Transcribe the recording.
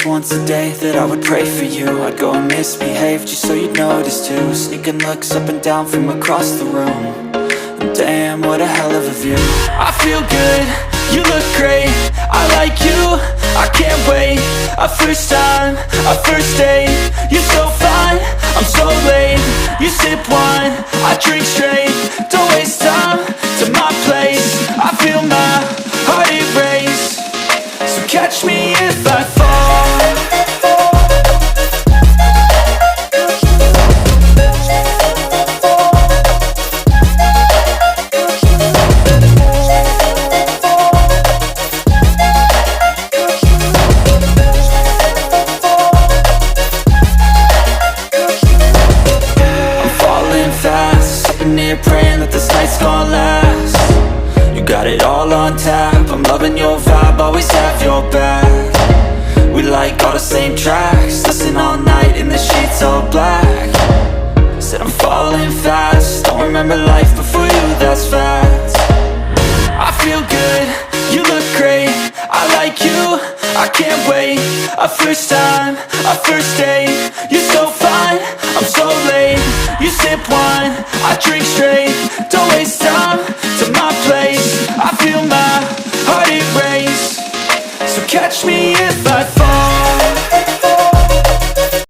promised once a day that I would pray for you. I'd go and misbehave just so you'd notice too. Sneaking looks up and down from across the room. And damn, what a hell of a view. I feel good, you look great, I like you, I can't wait. A first time, a first date, you're so fine, I'm so late. You sip wine, I drink straight, don't waste time to my place. I feel my heart erase, so catch me if I fall. Praying that this night's gonna last. You got it all on tap, I'm loving your vibe, always have your back. We like all the same tracks, listen all night in the sheets all black. Said I'm falling fast, don't remember life before you, that's fact. I feel good, you look great, I like you, I can't wait. A first time, a first date, you're so fine, I'm so late. You sip wine, I drink straight, don't waste time to my place. I feel my heart erase, so catch me if I fall.